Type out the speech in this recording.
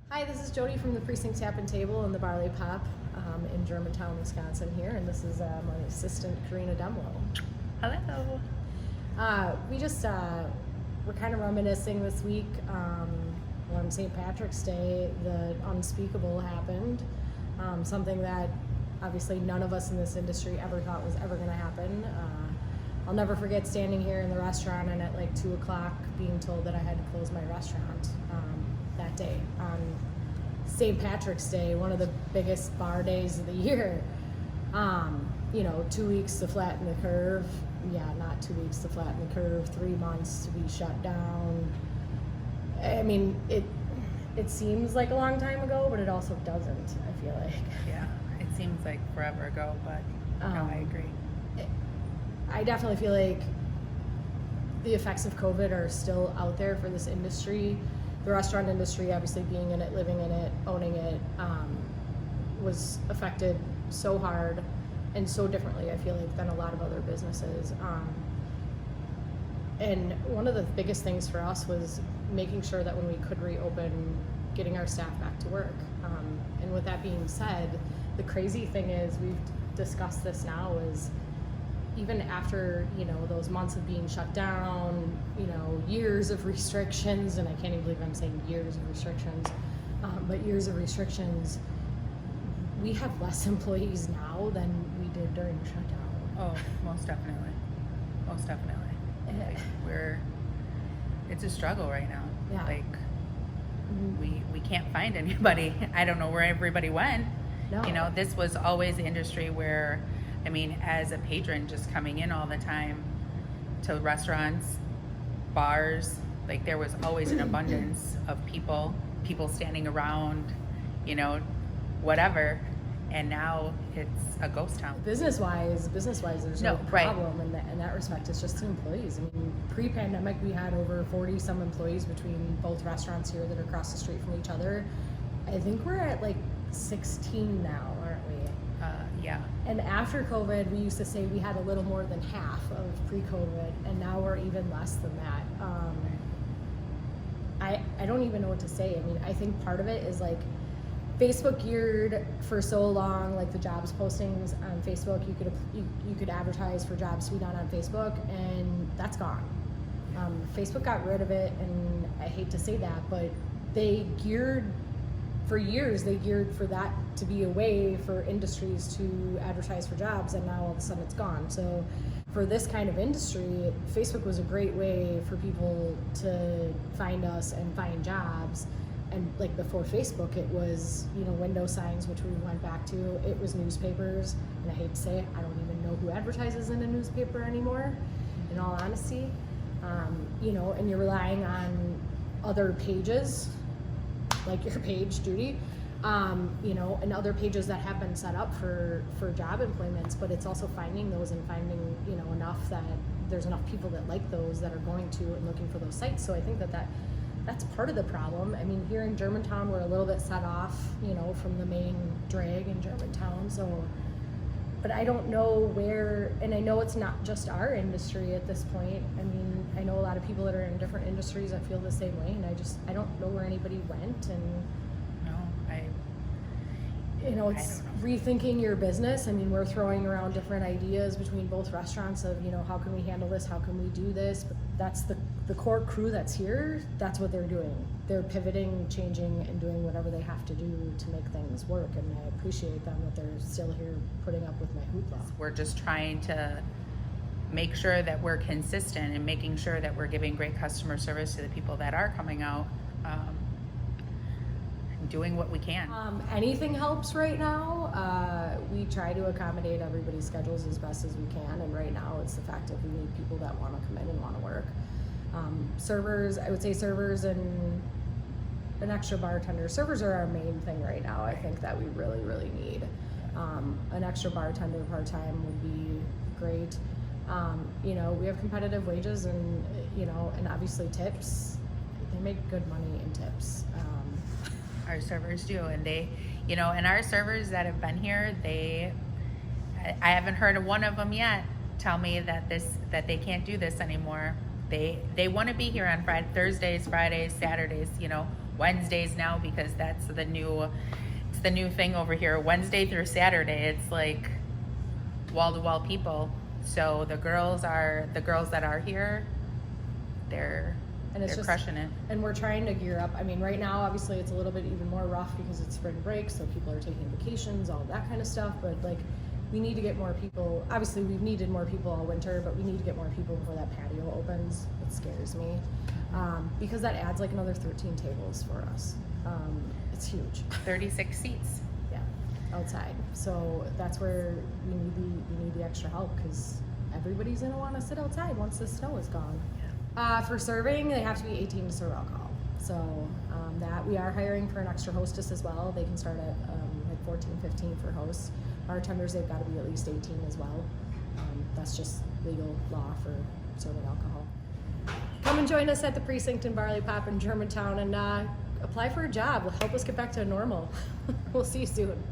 Hi, this is Jody from the Precinct Tap and Table and the Barley Pop in Germantown, Wisconsin here, and this is my assistant, Karina Demlo. Hello. We're kind of reminiscing this week. On St. Patrick's Day, the Unspeakable happened, something that obviously none of us in this industry ever thought was ever going to happen. I'll never forget standing here in the restaurant and at like 2 o'clock being told that I had to close my restaurant that day on St. Patrick's Day, one of the biggest bar days of the year. 2 weeks to flatten the curve. Yeah, not 2 weeks to flatten the curve, 3 months to be shut down. I mean, it seems like a long time ago, but it also doesn't, I feel like. Yeah, it seems like forever ago, but no, I agree. I definitely feel like the effects of COVID are still out there for this industry. The restaurant industry, obviously being in it, living in it, owning it, was affected so hard and so differently, I feel like, than a lot of other businesses. And one of the biggest things for us was making sure that when we could reopen, getting our staff back to work. And with that being said, the crazy thing is, we've discussed this now, is even after, those months of being shut down, years of restrictions, and I can't even believe I'm saying years of restrictions, but years of restrictions, we have less employees now than we did during the shutdown. Oh, most definitely. Most definitely. Like, it's a struggle right now. Yeah. Like, we can't find anybody. I don't know where everybody went. No. This was always the industry where, as a patron just coming in all the time to restaurants, bars, like there was always an abundance of people standing around, whatever. And now it's a ghost town. Business-wise, there's no problem in that respect. It's just the employees. Pre-pandemic, we had over 40 some employees between both restaurants here that are across the street from each other. I think we're at like 16 now, aren't we? Yeah. And after COVID, we used to say we had a little more than half of pre-COVID, and now we're even less than that. I don't even know what to say. I think part of it is like Facebook geared for so long, like the jobs postings on Facebook, you could advertise for jobs to be done on Facebook, and that's gone. Facebook got rid of it, and I hate to say that, but for years they geared for that to be a way for industries to advertise for jobs, and now all of a sudden it's gone. So for this kind of industry, Facebook was a great way for people to find us and find jobs. And like before Facebook, it was, window signs, which we went back to. It was newspapers, and I hate to say it, I don't even know who advertises in a newspaper anymore, in all honesty. And you're relying on other pages, like your page, Judy, and other pages that have been set up for job employments, but it's also finding those and finding, enough that there's enough people that like those that are going to and looking for those sites. So I think that's part of the problem. Here in Germantown, we're a little bit set off, from the main drag in Germantown. So, but I don't know where, and I know it's not just our industry at this point. I know a lot of people that are in different industries that feel the same way, and I don't know where anybody went. And it's rethinking your business. We're throwing around different ideas between both restaurants of, how can we handle this? How can we do this? But that's the core crew that's here. That's what they're doing. They're pivoting, changing, and doing whatever they have to do to make things work. And I appreciate them that they're still here putting up with my hoopla. We're just trying to make sure that we're consistent and making sure that we're giving great customer service to the people that are coming out. Doing what we can. Anything helps right now. We try to accommodate everybody's schedules as best as we can, and right now it's the fact that we need people that want to come in and want to work. Servers, I would say servers and an extra bartender. Servers are our main thing right now. I think that we really, really need. An extra bartender part-time would be great. We have competitive wages and obviously tips. They make good money in tips. Our servers do, and they, and our servers that have been here, I haven't heard of one of them yet tell me that they can't do this anymore. They want to be here on Thursdays, Fridays, Saturdays, Wednesdays now because it's the new thing over here. Wednesday through Saturday, it's like wall to wall people. So the girls that are here, they're crushing it. And we're trying to gear up. I mean, right now, obviously, it's a little bit even more rough because it's spring break, so people are taking vacations, all that kind of stuff. But like, we need to get more people. Obviously, we've needed more people all winter, but we need to get more people before that patio opens. It scares me because that adds like another 13 tables for us. It's huge. 36 seats. Yeah, outside. So that's where we need the extra help because everybody's gonna want to sit outside once the snow is gone. For serving, they have to be 18 to serve alcohol. So that we are hiring for an extra hostess as well. They can start at like 14, 15 for hosts. Bartenders, they've got to be at least 18 as well. That's just legal law for serving alcohol. Come and join us at the precinct in Barley Pop in Germantown and apply for a job. Help us get back to normal. We'll see you soon.